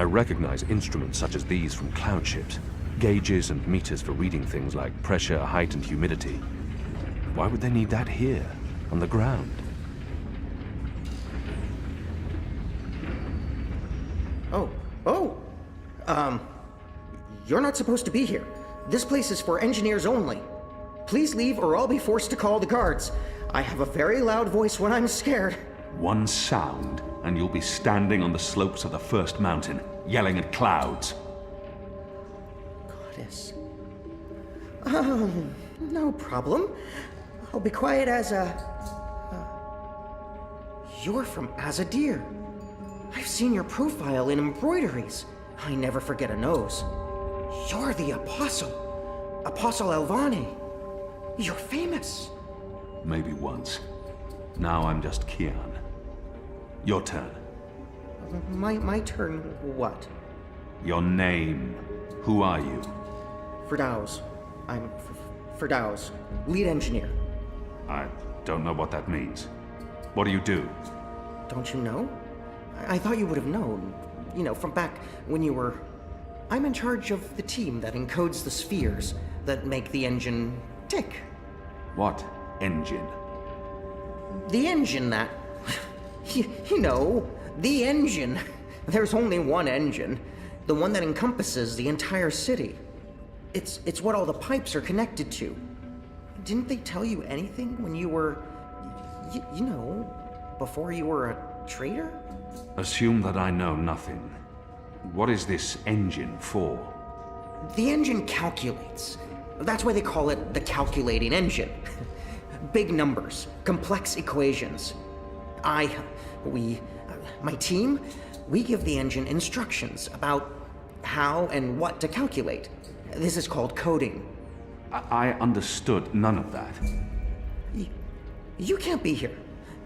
I recognize instruments such as these from cloud ships. Gauges and meters for reading things like pressure, height, and humidity. Why would they need that here, on the ground? You're not supposed to be here. This place is for engineers only. Please leave or I'll be forced to call the guards. I have a very loud voice when I'm scared. One sound, and you'll be standing on the slopes of the first mountain, yelling at clouds. Goddess. No problem. I'll be quiet as a... You're from Azidi. I've seen your profile in embroideries. I never forget a nose. You're the Apostle. Apostle Elvani. You're famous. Maybe once. Now I'm just Kian. Your turn. My turn what? Your name. Who are you? Firdaus. I'm Firdaus, lead engineer. I don't know what that means. What do you do? Don't you know? I thought you would have known. You know, from back when you were... I'm in charge of the team that encodes the spheres that make the engine tick. What engine? The engine that... you know, the engine. There's only one engine. The one that encompasses the entire city. It's what all the pipes are connected to. Didn't they tell you anything when you were... you know, before you were a traitor? Assume that I know nothing. What is this engine for? The engine calculates. That's why they call it the calculating engine. Big numbers, complex equations. My team, we give the engine instructions about how and what to calculate. This is called coding. I understood none of that. You can't be here.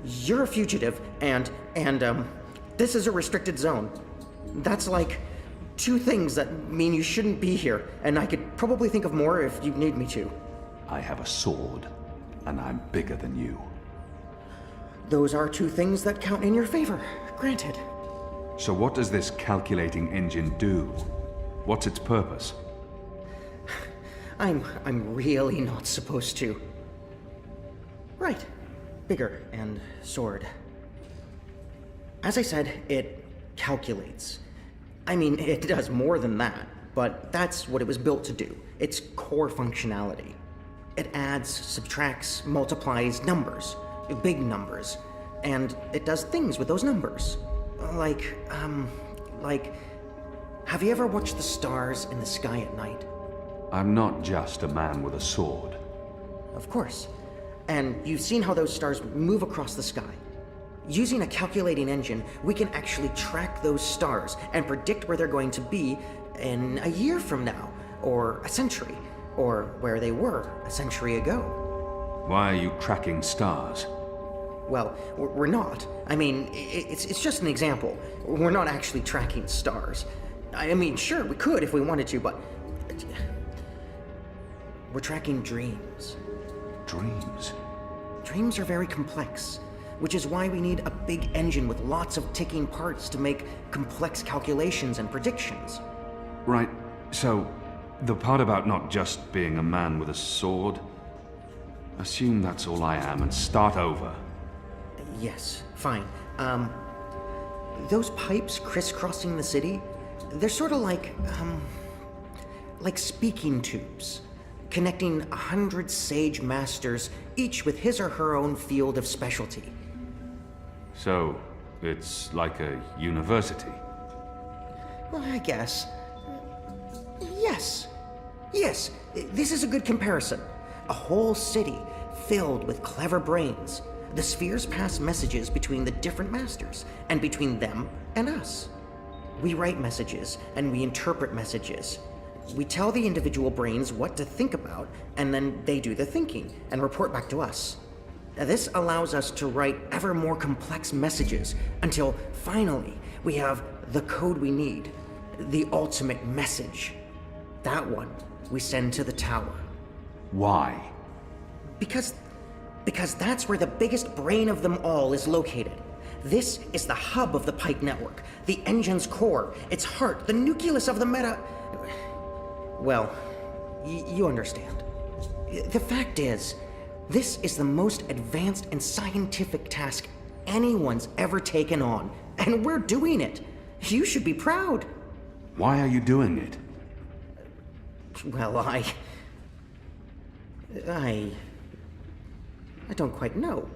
You're a fugitive, and this is a restricted zone. That's like two things that mean you shouldn't be here, and I could probably think of more if you need me to. I have a sword, and I'm bigger than you. Those are two things that count in your favor, granted. So what does this calculating engine do? What's its purpose? I'm really not supposed to. Right. Bigger and sword. As I said, it calculates. I mean, it does more than that, but that's what it was built to do. Its core functionality. It adds, subtracts, multiplies numbers, big numbers, and it does things with those numbers. Like, have you ever watched the stars in the sky at night? I'm not just a man with a sword. Of course. And you've seen how those stars move across the sky. Using a calculating engine, we can actually track those stars and predict where they're going to be in a year from now, or a century, or where they were a century ago. Why are you tracking stars? Well, we're not. I mean, it's just an example. We're not actually tracking stars. I mean, sure, we could if we wanted to, but... we're tracking dreams. Dreams? Dreams are very complex, which is why we need a big engine with lots of ticking parts to make complex calculations and predictions. Right, so the part about not just being a man with a sword, assume that's all I am and start over. Yes, fine. Those pipes crisscrossing the city, they're sort of like speaking tubes, connecting 100 sage masters, each with his or her own field of specialty. So, it's like a university? Well, I guess. Yes. Yes, this is a good comparison. A whole city filled with clever brains. The spheres pass messages between the different masters, and between them and us. We write messages, and we interpret messages. We tell the individual brains what to think about, and then they do the thinking, and report back to us. This allows us to write ever more complex messages, until finally we have the code we need, the ultimate message. That one we send to the tower. Why? Because that's where the biggest brain of them all is located. This is the hub of the Pike network, the engine's core, its heart, the nucleus of the meta... Well, you understand. The fact is, this is the most advanced and scientific task anyone's ever taken on, and we're doing it. You should be proud. Why are you doing it? Well, I don't quite know.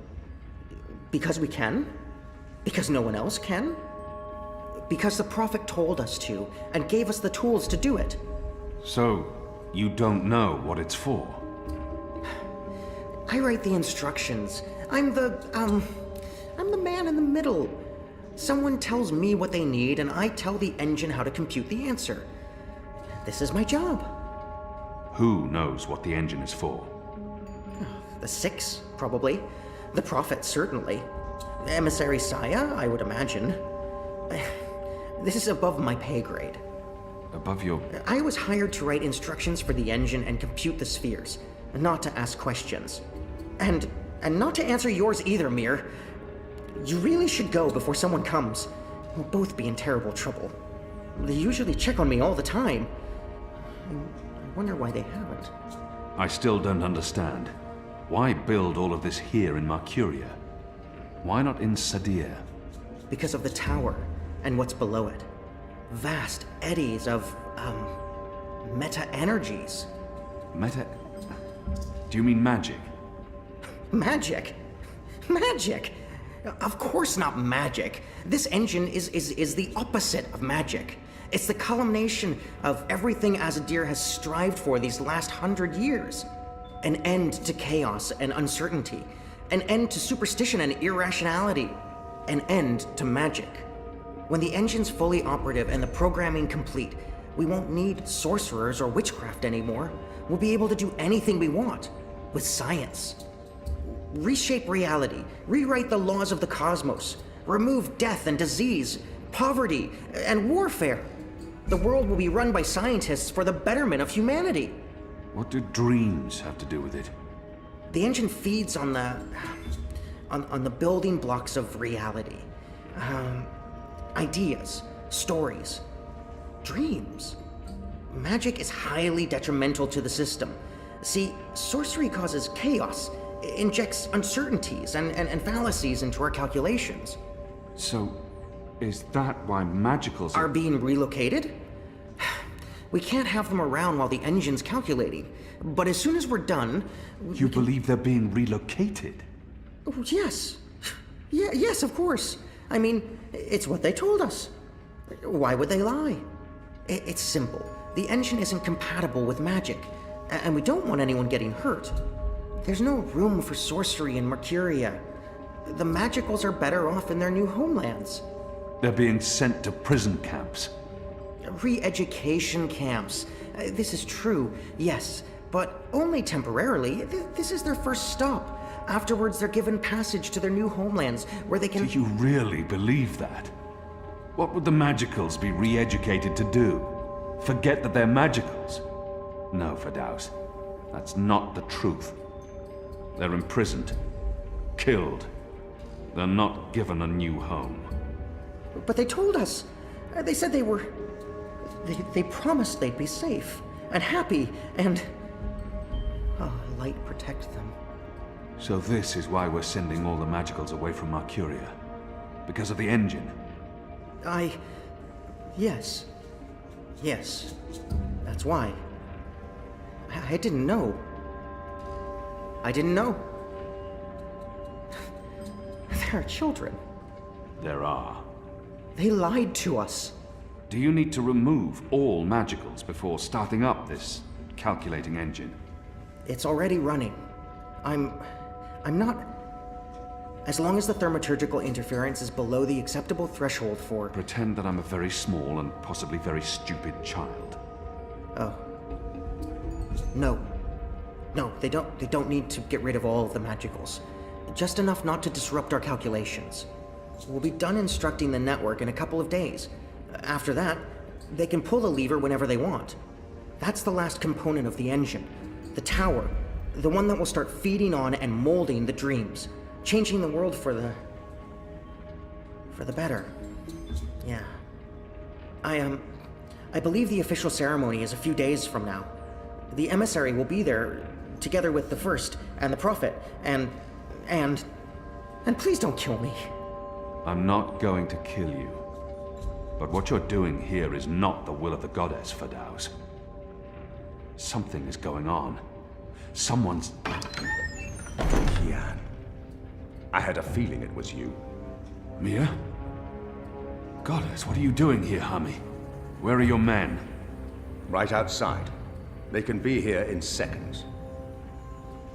Because we can? Because no one else can? Because the Prophet told us to, and gave us the tools to do it. So, you don't know what it's for? I write the instructions. I'm the man in the middle. Someone tells me what they need, and I tell the engine how to compute the answer. This is my job. Who knows what the engine is for? The Six, probably. The Prophet, certainly. Emissary Saya, I would imagine. This is above my pay grade. Above your... I was hired to write instructions for the engine and compute the spheres, not to ask questions. And not to answer yours either, Mir. You really should go before someone comes. We'll both be in terrible trouble. They usually check on me all the time. I wonder why they haven't. I still don't understand. Why build all of this here in Mercuria? Why not in Sadir? Because of the tower and what's below it. Vast eddies of, meta-energies. Meta... Do you mean magic? Magic? Magic? Of course not magic. This engine is the opposite of magic. It's the culmination of everything Azidi has strived for these last 100 years. An end to chaos and uncertainty. An end to superstition and irrationality. An end to magic. When the engine's fully operative and the programming complete, we won't need sorcerers or witchcraft anymore. We'll be able to do anything we want. With science. Reshape reality. Rewrite the laws of the cosmos. Remove death and disease, poverty, and warfare. The world will be run by scientists for the betterment of humanity. What do dreams have to do with it? The engine feeds on the building blocks of reality. Ideas, stories, dreams. Magic is highly detrimental to the system. See, sorcery causes chaos, injects uncertainties and fallacies into our calculations. So, is that why magicals Are being relocated? We can't have them around while the engine's calculating. But as soon as we're done... You believe they're being relocated? Oh, yes. Yes, of course. I mean, it's what they told us. Why would they lie? It's simple. The engine isn't compatible with magic, and we don't want anyone getting hurt. There's no room for sorcery in Mercuria. The magicals are better off in their new homelands. They're being sent to prison camps. Re-education camps. This is true, yes, but only temporarily. This is their first stop. Afterwards, they're given passage to their new homelands, where they can... Do you really believe that? What would the magicals be re-educated to do? Forget that they're magicals? No, Firdaus. That's not the truth. They're imprisoned. Killed. They're not given a new home. But they told us. They said they were... They promised they'd be safe and happy and... Oh, light protect them. So this is why we're sending all the magicals away from Mercuria? Because of the engine? Yes. Yes. That's why. I didn't know. I didn't know. There are children. There are. They lied to us. Do you need to remove all magicals before starting up this calculating engine? It's already running. I'm not... As long as the thaumaturgical interference is below the acceptable threshold for... Pretend that I'm a very small and possibly very stupid child. Oh. No. No, they don't need to get rid of all of the magicals. Just enough not to disrupt our calculations. We'll be done instructing the network in a couple of days. After that, they can pull the lever whenever they want. That's the last component of the engine. The tower. The one that will start feeding on and molding the dreams. Changing the world for the... For the better. Yeah. I believe the official ceremony is a few days from now. The emissary will be there, together with the First and the Prophet, and please don't kill me. I'm not going to kill you. But what you're doing here is not the will of the goddess, Firdaus. Something is going on. Someone's... Kian. I had a feeling it was you. Mia? Goddess, what are you doing here, Hami? Where are your men? Right outside. They can be here in seconds.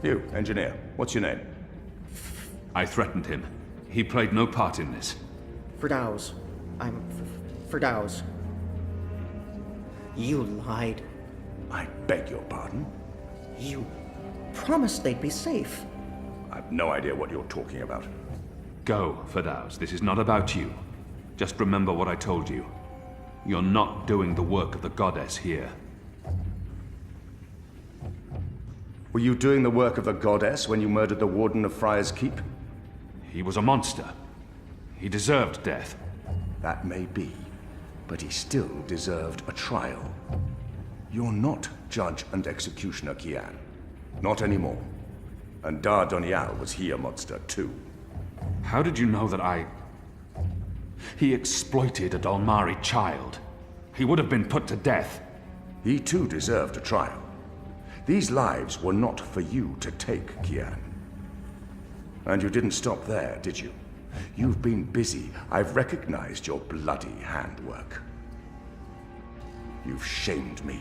You, engineer, what's your name? I threatened him. He played no part in this. Firdaus. I'm Firdaus. You lied. I beg your pardon? You promised they'd be safe. I've no idea what you're talking about. Go, Firdaus. This is not about you. Just remember what I told you. You're not doing the work of the goddess here. Were you doing the work of the goddess when you murdered the warden of Friar's Keep? He was a monster. He deserved death. That may be, but he still deserved a trial. You're not judge and executioner, Kian. Not anymore. And Dar Donial was he a monster too. How did you know that He exploited a Dalmari child. He would have been put to death. He too deserved a trial. These lives were not for you to take, Kian. And you didn't stop there, did you? You've been busy. I've recognized your bloody handwork. You've shamed me.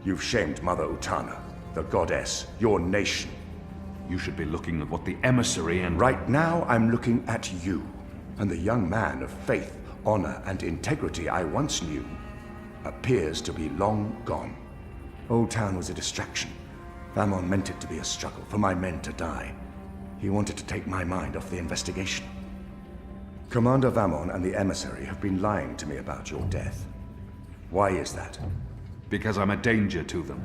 You've shamed Mother Utana, the goddess, your nation. You should be looking at what the emissary and... Right now, I'm looking at you, and the young man of faith, honor, and integrity I once knew appears to be long gone. Old Town was a distraction. Vamon meant it to be a struggle, for my men to die. He wanted to take my mind off the investigation. Commander Vamon and the emissary have been lying to me about your death. Why is that? Because I'm a danger to them.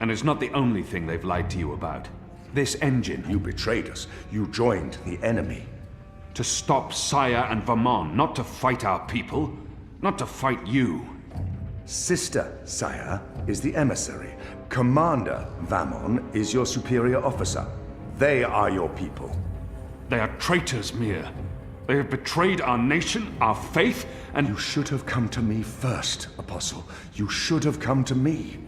And it's not the only thing they've lied to you about. This engine... You betrayed us. You joined the enemy. To stop Saya and Vamon, not to fight our people. Not to fight you. Sister Saya is the emissary. Commander Vamon is your superior officer. They are your people. They are traitors, Mir. They have betrayed our nation, our faith, and... You should have come to me first, Apostle. You should have come to me.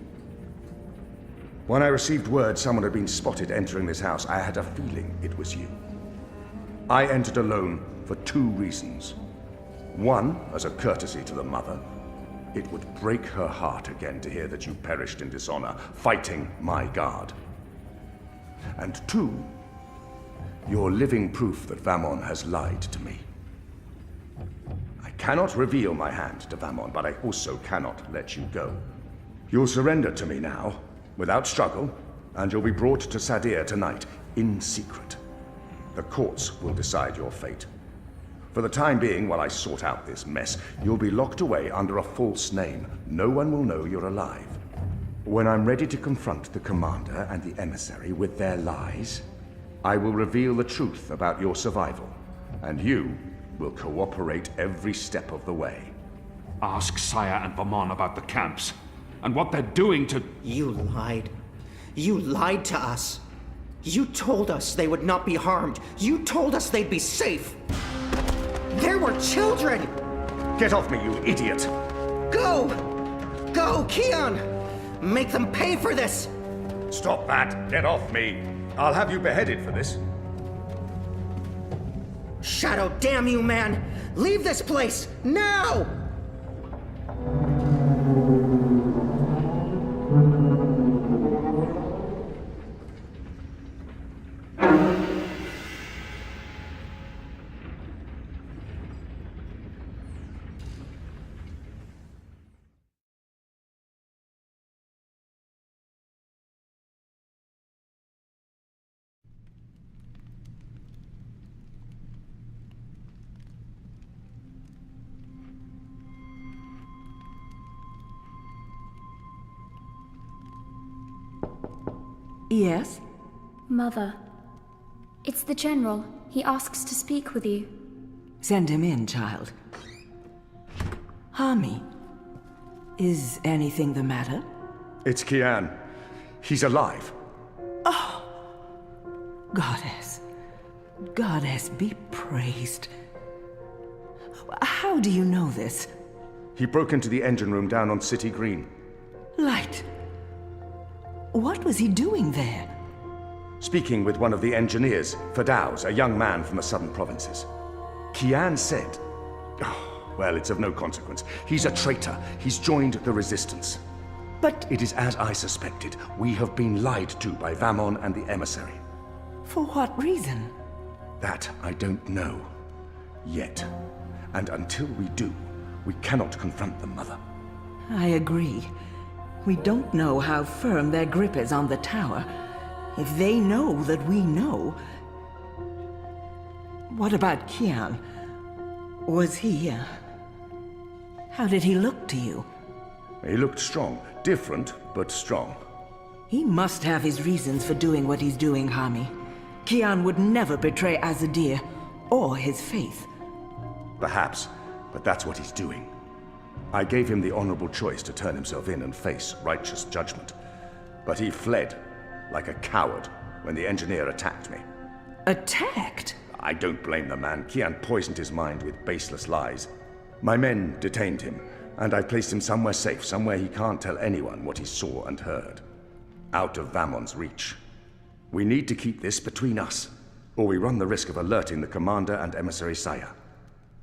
When I received word someone had been spotted entering this house, I had a feeling it was you. I entered alone for 2 reasons. One, as a courtesy to the mother. It would break her heart again to hear that you perished in dishonor, fighting my guard. And 2, you're living proof that Vamon has lied to me. I cannot reveal my hand to Vamon, but I also cannot let you go. You'll surrender to me now, without struggle, and you'll be brought to Sadir tonight, in secret. The courts will decide your fate. For the time being, while I sort out this mess, you'll be locked away under a false name. No one will know you're alive. When I'm ready to confront the commander and the emissary with their lies, I will reveal the truth about your survival, and you will cooperate every step of the way. Ask Saya and Vamon about the camps, and what they're doing to... You lied. You lied to us. You told us they would not be harmed. You told us they'd be safe. There were children! Get off me, you idiot! Go! Go, Kian! Make them pay for this! Stop that! Get off me! I'll have you beheaded for this. Shadow, damn you, man! Leave this place, now! Yes? Mother, it's the General. He asks to speak with you. Send him in, child. Hami, is anything the matter? It's Kian. He's alive. Goddess. Goddess be praised. How do you know this? He broke into the engine room down on City Green. Light. What was he doing there? Speaking with one of the engineers, Fadaus, a young man from the southern provinces. Kian said... Oh, well, it's of no consequence. He's a traitor. He's joined the resistance. But It is as I suspected. We have been lied to by Vamon and the emissary. for what reason? That I don't know. Yet. And until we do, we cannot confront them, Mother. I agree. We don't know how firm their grip is on the tower. If they know that we know... What about Kian? Was he, How did he look to you? He looked strong. Different, but strong. He must have his reasons for doing what he's doing, Hami. Kian would never betray Azidi, or his faith. Perhaps, but that's what he's doing. I gave him the honorable choice to turn himself in and face righteous judgment. But he fled, like a coward, when the engineer attacked me. Attacked? I don't blame the man. Kian poisoned his mind with baseless lies. My men detained him, and I placed him somewhere safe, somewhere he can't tell anyone what he saw and heard. Out of Vamon's reach. We need to keep this between us, or we run the risk of alerting the commander and emissary Saya.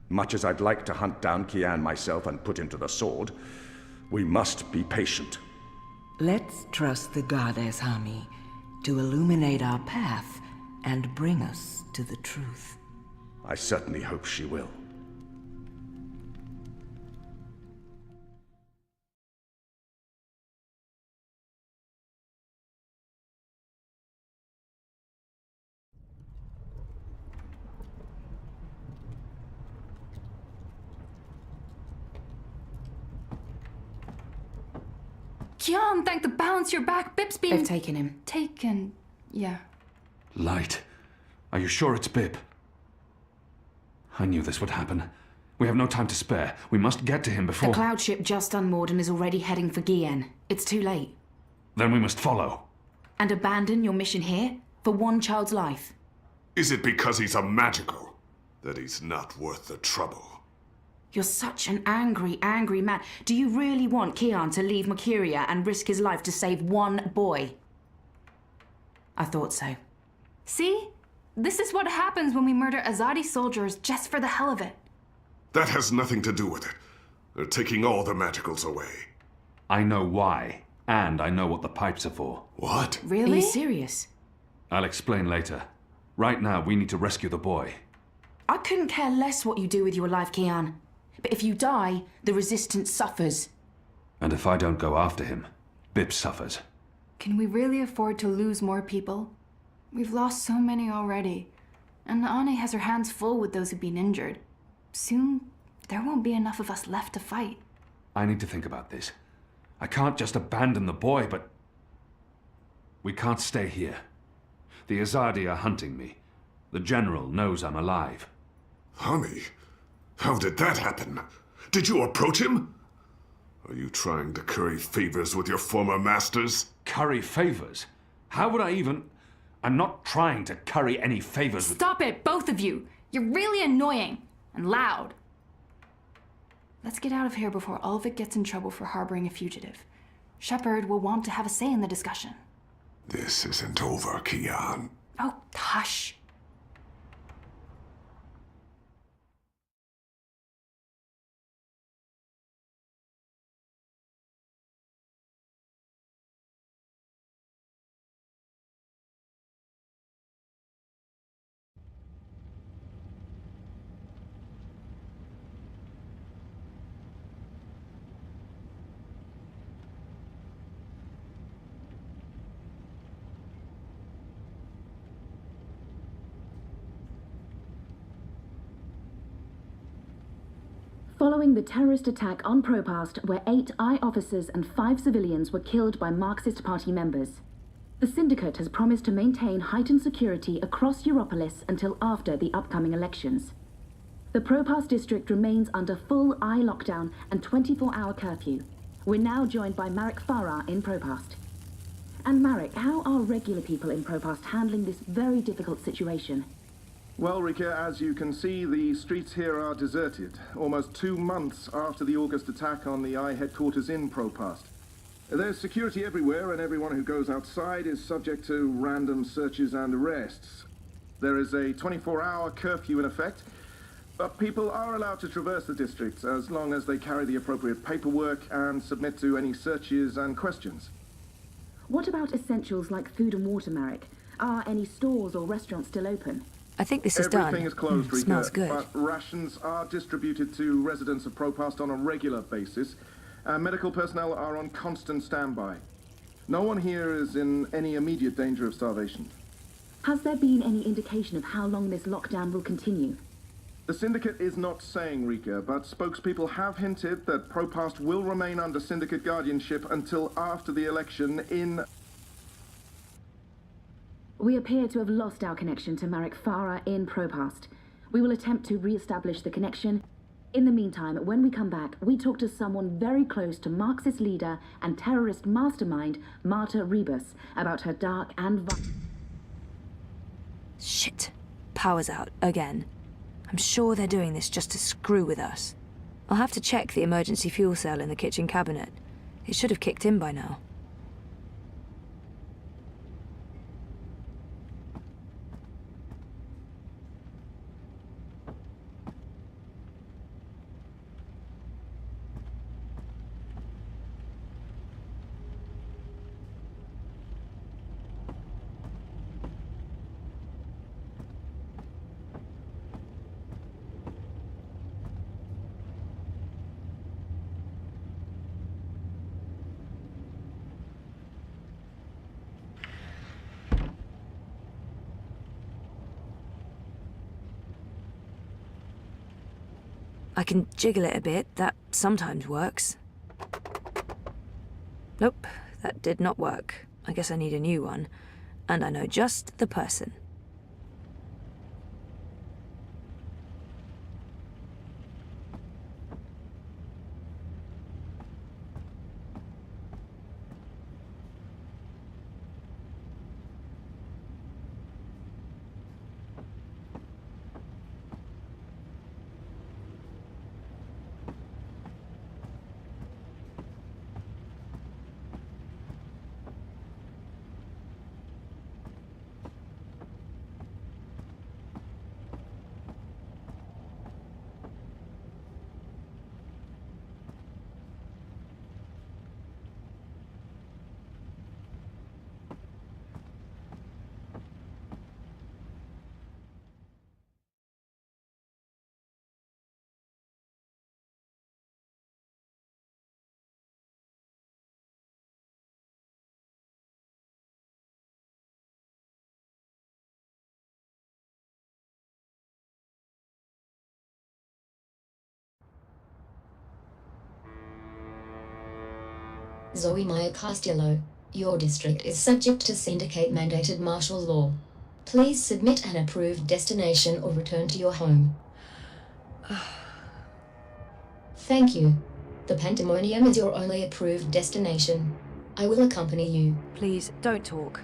Much as I'd like to hunt down Kian myself and put him to the sword, we must be patient. Let's trust the goddess, Hami, to illuminate our path and bring us to the truth. I certainly hope she will. Kian, thank the balance you're back. Bip's been... They've taken him. Taken... yeah. Light. Are you sure it's Bip? I knew this would happen. We have no time to spare. We must get to him before... The cloud ship just unmoored and is already heading for Gian. It's too late. Then we must follow. And abandon your mission here? For one child's life? Is it because he's a magical that he's not worth the trouble? You're such an angry, angry man. Do you really want Kian to leave Mercuria and risk his life to save one boy? I thought so. See? This is what happens when we murder Azadi soldiers just for the hell of it. That has nothing to do with it. They're taking all the magicals away. I know why, and I know what the pipes are for. What? Are Really? you serious? I'll explain later. Right now, we need to rescue the boy. I couldn't care less what you do with your life, Kian. But if you die, the resistance suffers. And if I don't go after him, Bip suffers. Can we really afford to lose more people? We've lost so many already. And Ane has her hands full with those who've been injured. Soon, there won't be enough of us left to fight. I need to think about this. I can't just abandon the boy, but... we can't stay here. The Azadi are hunting me. The general knows I'm alive. Honey, how did that happen? Did you approach him? Are you trying to curry favors with your former masters? Curry favors? How would I even... I'm not trying to curry any favors with... Stop it, both of you! You're really annoying and loud. Let's get out of here before Ulvik gets in trouble for harboring a fugitive. Shepard will want to have a say in the discussion. This isn't over, Kian. Oh, hush. Following the terrorist attack on Propast, where 8 I officers and 5 civilians were killed by Marxist Party members, the Syndicate has promised to maintain heightened security across Europolis until after the upcoming elections. The Propass district remains under full eye lockdown and 24-hour curfew. We're now joined by Marek Farah in Propass. And Marek, how are regular people in Propass handling this very difficult situation? Well, Rika, as you can see, the streets here are deserted, almost 2 months after the August attack on the I headquarters in Propass. There's security everywhere, and everyone who goes outside is subject to random searches and arrests. There is a 24-hour curfew in effect, but people are allowed to traverse the district as long as they carry the appropriate paperwork and submit to any searches and questions. What about essentials like food and water, Marek? Are any stores or restaurants still open? I think this is done. Everything is closed, Rika, smells good. but rations are distributed to residents of Propass on a regular basis, and medical personnel are on constant standby. No one here is in any immediate danger of starvation. Has there been any indication of how long this lockdown will continue? The Syndicate is not saying, Rika, but spokespeople have hinted that Propass will remain under Syndicate guardianship until after the election in... We appear to have lost our connection to Marek Farah in Propass. We will attempt to re-establish the connection. In the meantime, when we come back, we talk to someone very close to Marxist leader and terrorist mastermind Marta Rebus about her dark and Shit. Power's out, again. I'm sure they're doing this just to screw with us. I'll have to check the emergency fuel cell in the kitchen cabinet. It should have kicked in by now. I can jiggle it a bit, that sometimes works. Nope, that did not work. I guess I need a new one. And I know just the person. Zoe Castillo, your district is subject to syndicate-mandated martial law. Please submit an approved destination or return to your home. Thank you. The Pandemonium is your only approved destination. I will accompany you. Please, don't talk.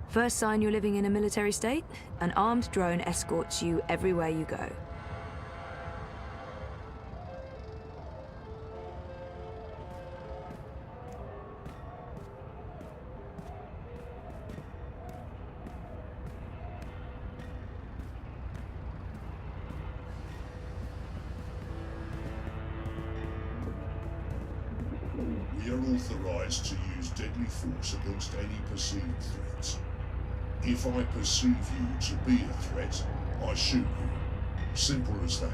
First sign you're living in a military state, an armed drone escorts you everywhere you go. We are authorized to use deadly force against any perceived threats. If I perceive you to be a threat, I shoot you. Simple as that.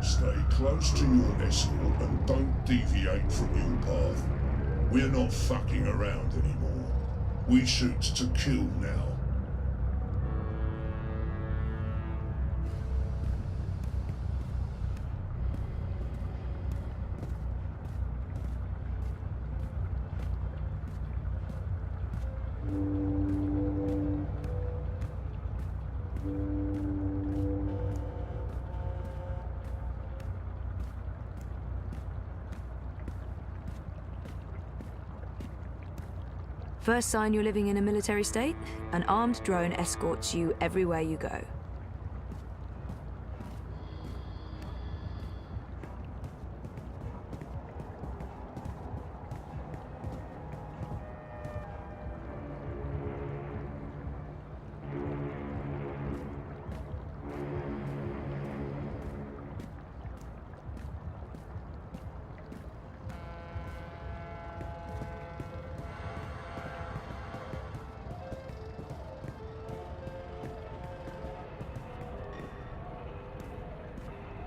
Stay close to your escort and don't deviate from your path. We're not fucking around anymore. We shoot to kill now. First sign you're living in a military state, an armed drone escorts you everywhere you go.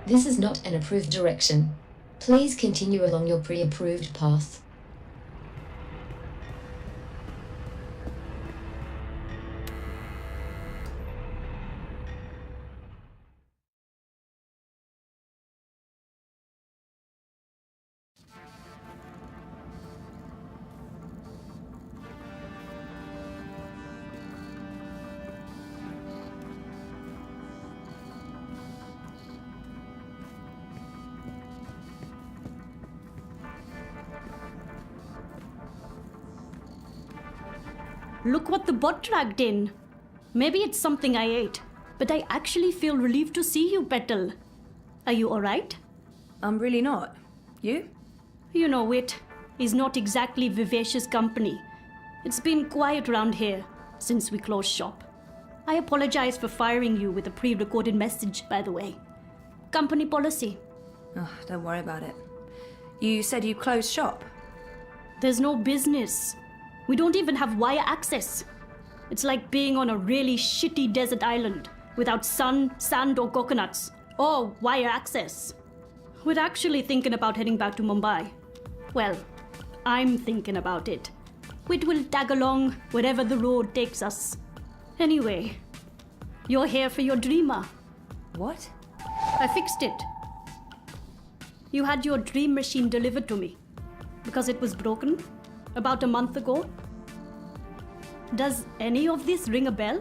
This is not an approved direction. Please continue along your pre-approved path. Look what the bot dragged in. Maybe it's something I ate, but I actually feel relieved to see you, Petal. Are you alright? I'm really not. You? You know, Wit is not exactly vivacious company. It's been quiet around here since we closed shop. I apologize for firing you with a pre-recorded message, by the way. Company policy. Oh, don't worry about it. You said you closed shop? There's no business. We don't even have wire access. It's like being on a really shitty desert island without sun, sand or coconuts, or wire access. We're actually thinking about heading back to Mumbai. Well, I'm thinking about it. We will tag along wherever the road takes us. Anyway, you're here for your dreamer. What? I fixed it. You had your dream machine delivered to me because it was broken about a month ago. Does any of this ring a bell?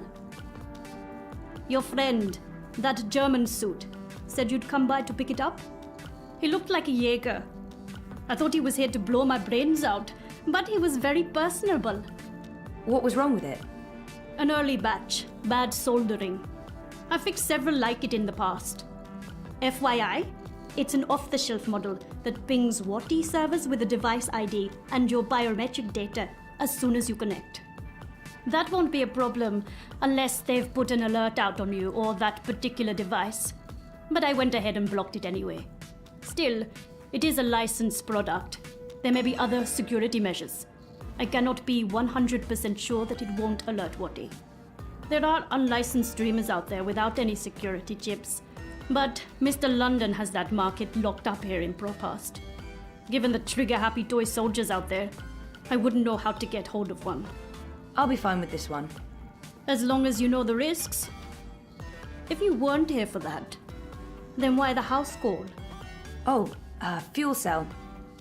Your friend, that German suit, said you'd come by to pick it up. He looked like a Jaeger. I thought he was here to blow my brains out, but he was very personable. What was wrong with it? An early batch, bad soldering. I fixed several like it in the past. FYI, it's an off-the-shelf model that pings Wati servers with a device ID and your biometric data as soon as you connect. That won't be a problem unless they've put an alert out on you or that particular device. But I went ahead and blocked it anyway. Still, it is a licensed product. There may be other security measures. I cannot be 100% sure that it won't alert Wati. There are unlicensed dreamers out there without any security chips. But Mr. London has that market locked up here in ProPast. Given the trigger-happy toy soldiers out there, I wouldn't know how to get hold of one. I'll be fine with this one. As long as you know the risks. If you weren't here for that, then why the house call? Oh, fuel cell.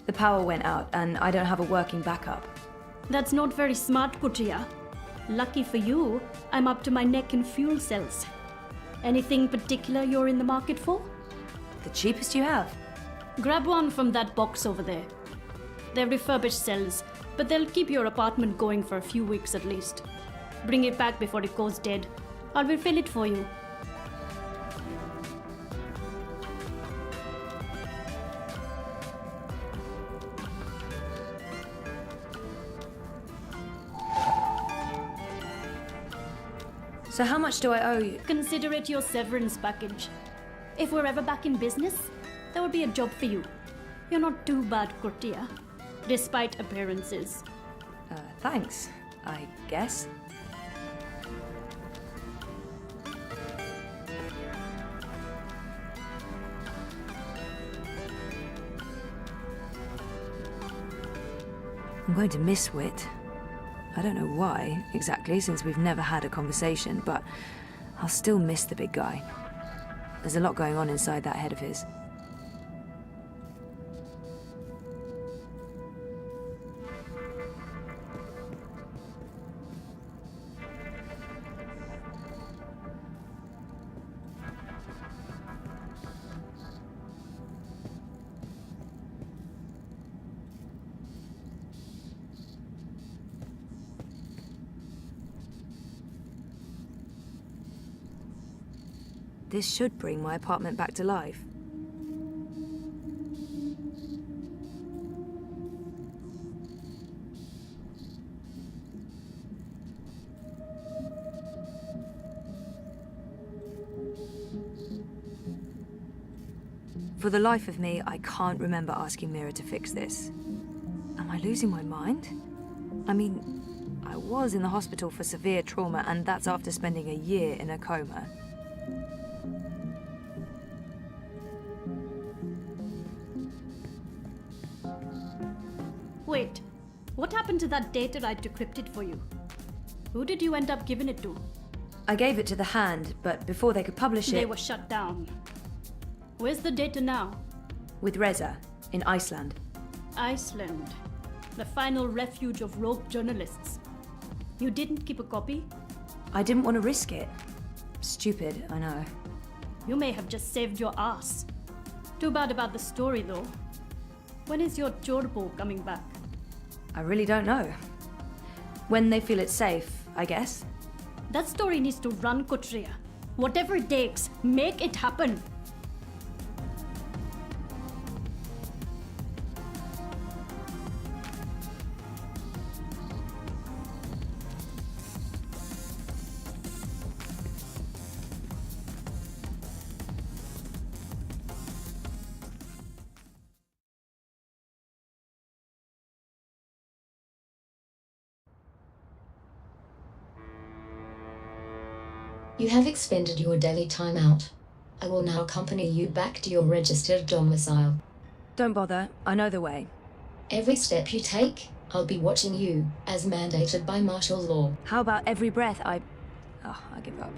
The power went out and I don't have a working backup. That's not very smart, Kutia. Lucky for you, I'm up to my neck in fuel cells. Anything particular you're in the market for? The cheapest you have. Grab one from that box over there. They're refurbished cells, but they'll keep your apartment going for a few weeks at least. Bring it back before it goes dead. I'll refill it for you. So how much do I owe you? Consider it your severance package. If we're ever back in business, there will be a job for you. You're not too bad, Kurtia, despite appearances. Thanks, I guess. I'm going to miss Wit. I don't know why, exactly, since we've never had a conversation, but I'll still miss the big guy. There's a lot going on inside that head of his. This should bring my apartment back to life. For the life of me, I can't remember asking Mira to fix this. Am I losing my mind? I mean, I was in the hospital for severe trauma, and that's after spending a year in a coma. Wait, what happened to that data I'd decrypted for you? Who did you end up giving it to? I gave it to the Hand, but before they could publish it... They were shut down. Where's the data now? With Reza, in Iceland. Iceland. The final refuge of rogue journalists. You didn't keep a copy? I didn't want to risk it. Stupid, I know. You may have just saved your ass. Too bad about the story, though. When is your Jorbo coming back? I really don't know. When they feel it's safe, I guess. That story needs to run, Kotria. Whatever it takes, make it happen. You have expended your daily timeout. I will now accompany you back to your registered domicile. Don't bother, I know the way. Every step you take, I'll be watching you, as mandated by martial law. How about every breath I give up.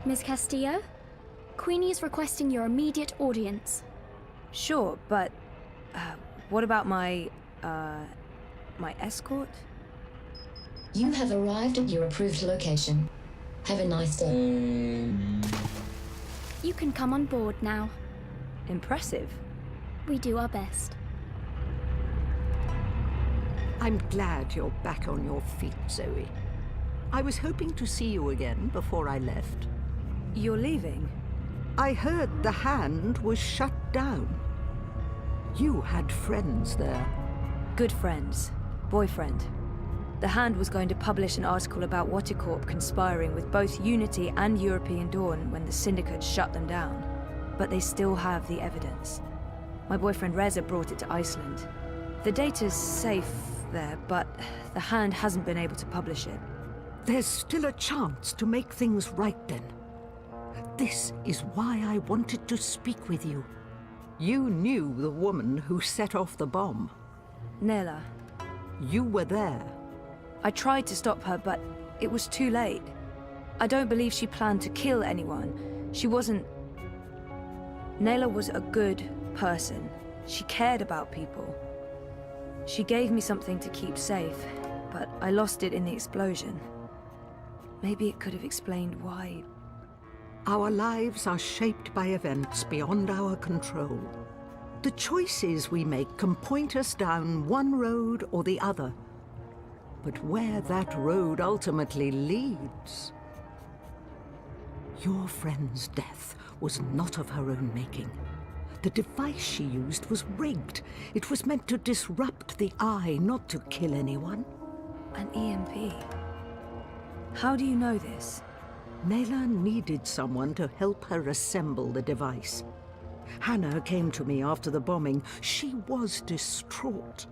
Miss Castillo? Queenie is requesting your immediate audience. Sure, but what about my escort? You have arrived at your approved location. Have a nice day. You can come on board now. Impressive. We do our best. I'm glad you're back on your feet, Zoe. I was hoping to see you again before I left. You're leaving? I heard the Hand was shut down. You had friends there. Good friends. Boyfriend. The Hand was going to publish an article about WatiCorp conspiring with both Unity and European Dawn when the Syndicate shut them down. But they still have the evidence. My boyfriend Reza brought it to Iceland. The data's safe there, but the Hand hasn't been able to publish it. There's still a chance to make things right then. This is why I wanted to speak with you. You knew the woman who set off the bomb. Nela. You were there. I tried to stop her, but it was too late. I don't believe she planned to kill anyone. She wasn't... Nela was a good person. She cared about people. She gave me something to keep safe, but I lost it in the explosion. Maybe it could have explained why... Our lives are shaped by events beyond our control. The choices we make can point us down one road or the other. But where that road ultimately leads... Your friend's death was not of her own making. The device she used was rigged. It was meant to disrupt the eye, not to kill anyone. An EMP? How do you know this? Nela needed someone to help her assemble the device. Hannah came to me after the bombing. She was distraught.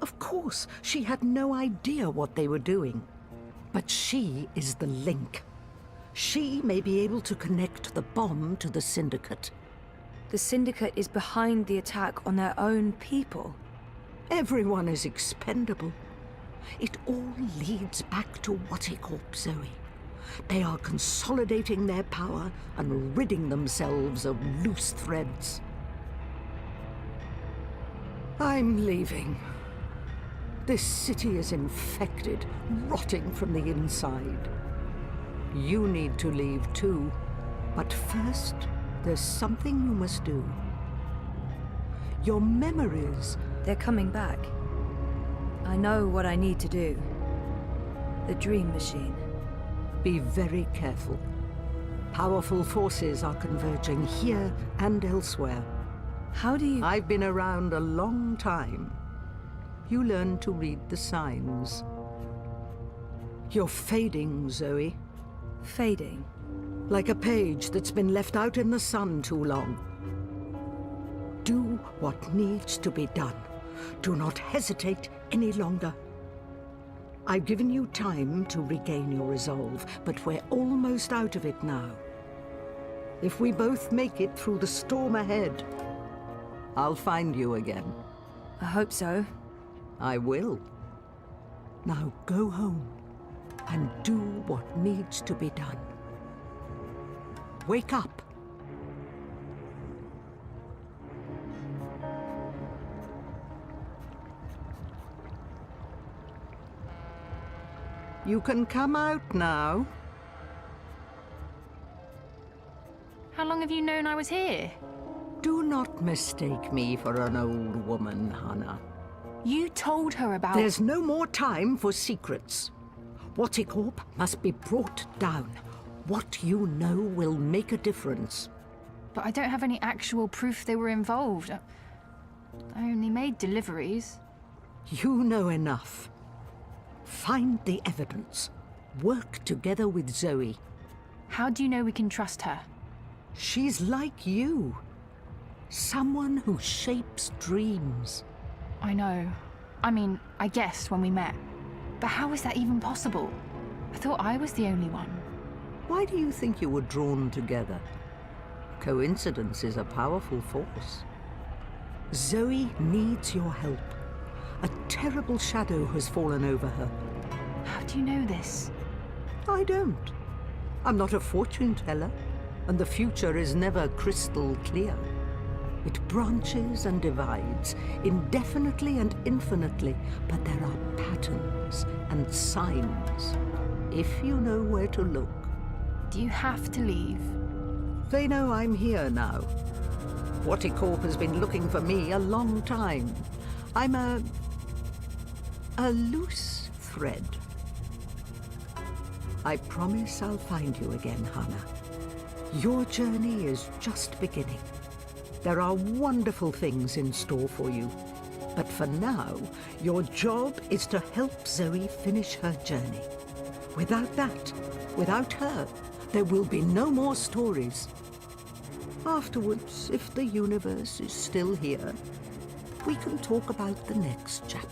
Of course, she had no idea what they were doing. But she is the link. She may be able to connect the bomb to the Syndicate. The Syndicate is behind the attack on their own people. Everyone is expendable. It all leads back to WatiCorp, Zoe. They are consolidating their power and ridding themselves of loose threads. I'm leaving. This city is infected, rotting from the inside. You need to leave too. But first, there's something you must do. Your memories... They're coming back. I know what I need to do. The Dream Machine. Be very careful. Powerful forces are converging here and elsewhere. How do you... I've been around a long time. You learn to read the signs. You're fading, Zoe. Fading? Like a page that's been left out in the sun too long. Do what needs to be done. Do not hesitate any longer. I've given you time to regain your resolve, but we're almost out of it now. If we both make it through the storm ahead, I'll find you again. I hope so. I will. Now go home and do what needs to be done. Wake up. You can come out now. How long have you known I was here? Do not mistake me for an old woman, Hannah. You told her about... There's no more time for secrets. WatiCorp must be brought down. What you know will make a difference. But I don't have any actual proof they were involved. I only made deliveries. You know enough. Find the evidence. Work together with Zoe. How do you know we can trust her? She's like you. Someone who shapes dreams. I know. I mean, I guessed when we met. But how is that even possible? I thought I was the only one. Why do you think you were drawn together? Coincidence is a powerful force. Zoe needs your help. A terrible shadow has fallen over her. How do you know this? I don't. I'm not a fortune teller, and the future is never crystal clear. It branches and divides, indefinitely and infinitely, but there are patterns and signs, if you know where to look. Do you have to leave? They know I'm here now. WatiCorp has been looking for me a long time. I'm a loose thread. I promise I'll find you again, Hannah. Your journey is just beginning. There are wonderful things in store for you. But for now, your job is to help Zoe finish her journey. Without that, without her, there will be no more stories. Afterwards, if the universe is still here, we can talk about the next chapter.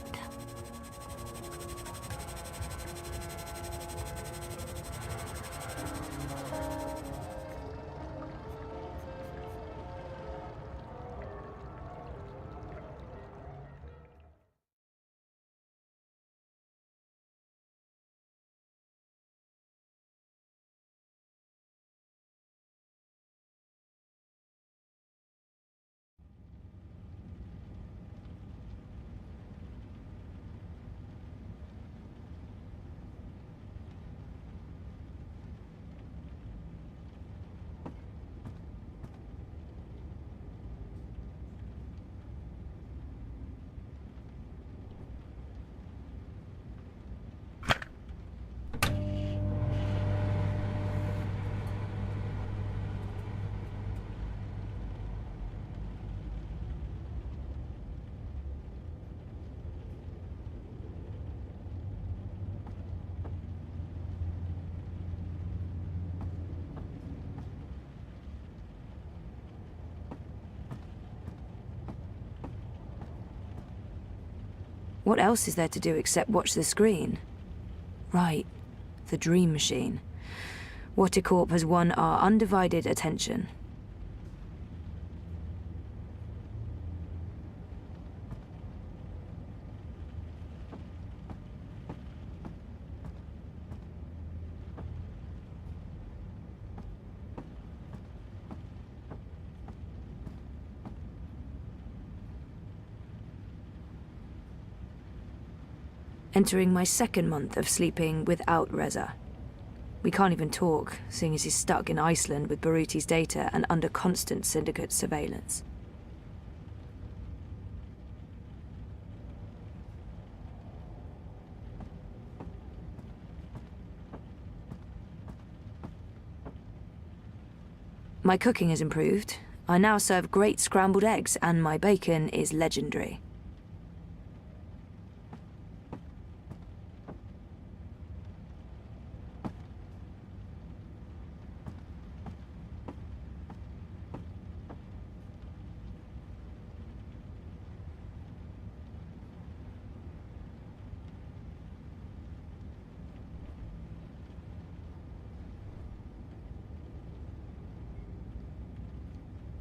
What else is there to do except watch the screen? Right. the Dream Machine. WatiCorp has won our undivided attention. Entering my second month of sleeping without Reza. We can't even talk, seeing as he's stuck in Iceland with Baruti's data and under constant syndicate surveillance. My cooking has improved. I now serve great scrambled eggs, and my bacon is legendary.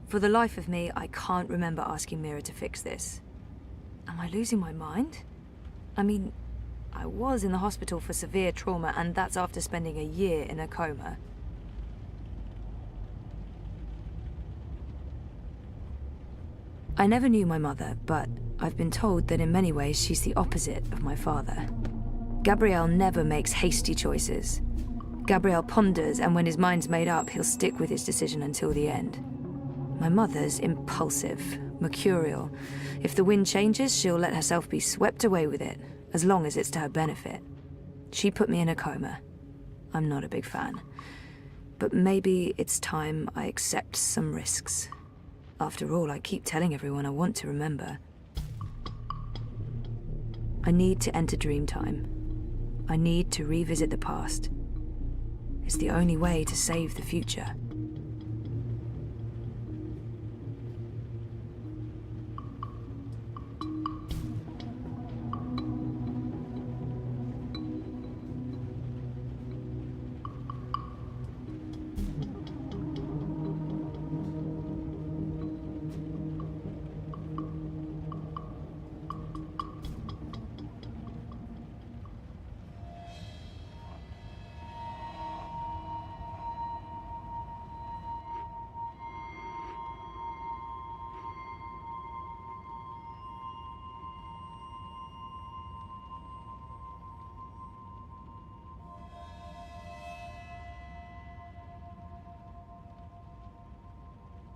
For the life of me, I can't remember asking Mira to fix this. Am I losing my mind? I mean, I was in the hospital for severe trauma, and that's after spending a year in a coma. I never knew my mother, but I've been told that in many ways she's the opposite of my father. Gabriel never makes hasty choices. Gabriel ponders, and when his mind's made up, he'll stick with his decision until the end. My mother's impulsive, mercurial. If the wind changes, she'll let herself be swept away with it, as long as it's to her benefit. She put me in a coma. I'm not a big fan. But maybe it's time I accept some risks. After all, I keep telling everyone I want to remember. I need to enter dream time. I need to revisit the past. It's the only way to save the future.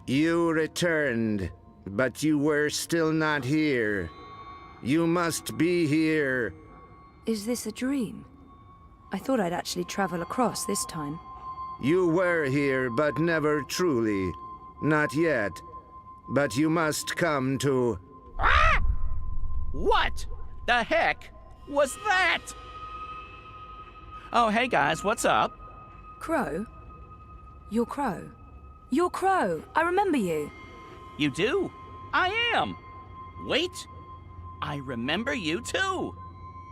You returned, but you were still not here. You must be here. Is this a dream? I thought I'd actually travel across this time. You were here, but never truly. Not yet. But you must come to... Ah! What the heck was that? Oh, hey guys, what's up? Crow? You're Crow. You're Crow. I remember you. You do? I am. Wait. I remember you too.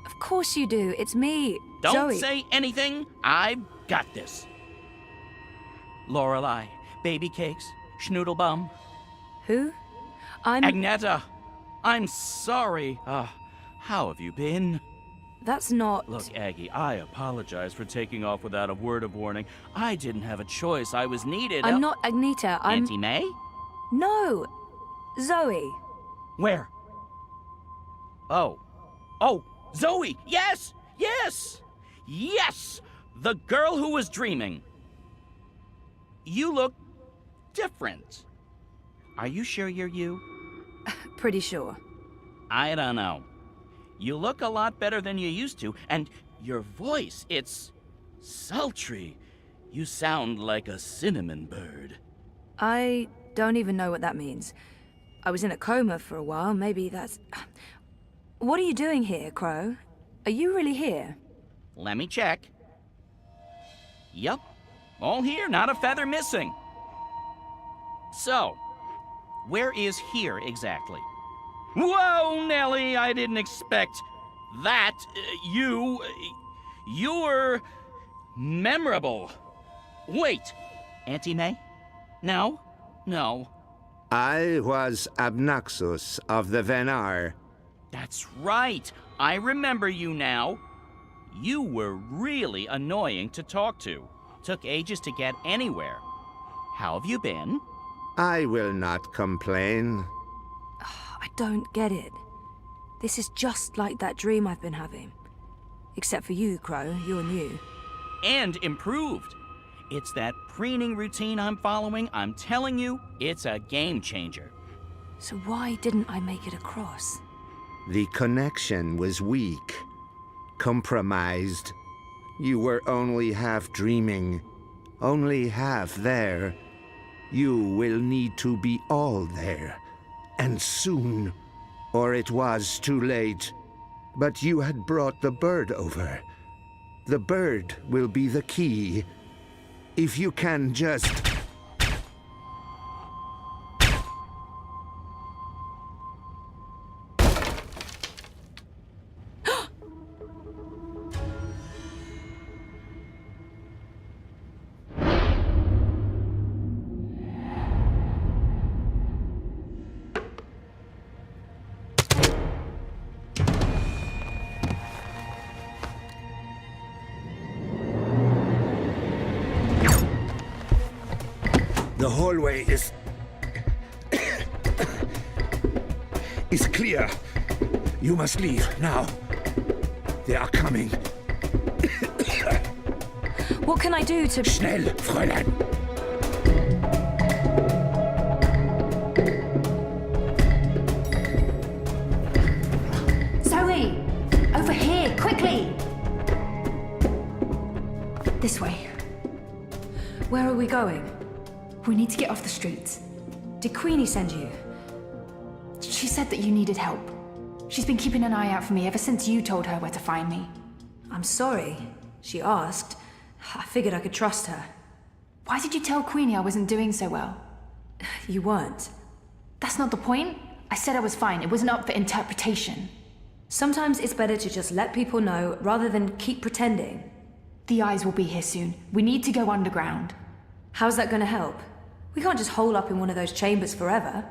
Of course you do. It's me, Don't Zoe. say anything. I've got this. Lorelei, baby cakes, schnoodlebum. Who? I'm... Agneta. I'm sorry. How have you been? That's not... Look, Aggie, I apologize for taking off without a word of warning. I didn't have a choice. I was needed. I'm not Agneta. I'm... Auntie May? No. Zoe. Where? Oh. Oh, Zoe! Yes! Yes! Yes! The girl who was dreaming. You look different. Are you sure you're you? Pretty sure. I don't know. You look a lot better than you used to, and your voice, it's sultry. You sound like a cinnamon bird. I don't even know what that means. I was in a coma for a while, maybe that's... What are you doing here, Crow? Are you really here? Let me check. Yup. All here, not a feather missing. So, where is here exactly? Whoa, Nellie, I didn't expect that. You're Memorable. Wait, Auntie May? No? No. I was Abnaxus of the Venar. That's right. I remember you now. You were really annoying to talk to. Took ages to get anywhere. How have you been? I will not complain. I don't get it. This is just like that dream I've been having. Except for you, Crow. You're new. And improved. It's that preening routine I'm following. I'm telling you, it's a game changer. So why didn't I make it across? The connection was weak. Compromised. You were only half dreaming. Only half there. You will need to be all there. And soon. Or it was too late. But you had brought the bird over. The bird will be the key. If you can just... The hallway is clear. You must leave now. They are coming. What can I do to... Schnell, Fräulein. Zoe! Over here, quickly! This way. Where are we going? We need to get off the streets. Did Queenie send you? She said that you needed help. She's been keeping an eye out for me ever since you told her where to find me. I'm sorry. She asked. I figured I could trust her. Why did you tell Queenie I wasn't doing so well? You weren't. That's not the point. I said I was fine. It wasn't up for interpretation. Sometimes it's better to just let people know rather than keep pretending. The eyes will be here soon. We need to go underground. How's that going to help? We can't just hole up in one of those chambers forever.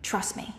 Trust me.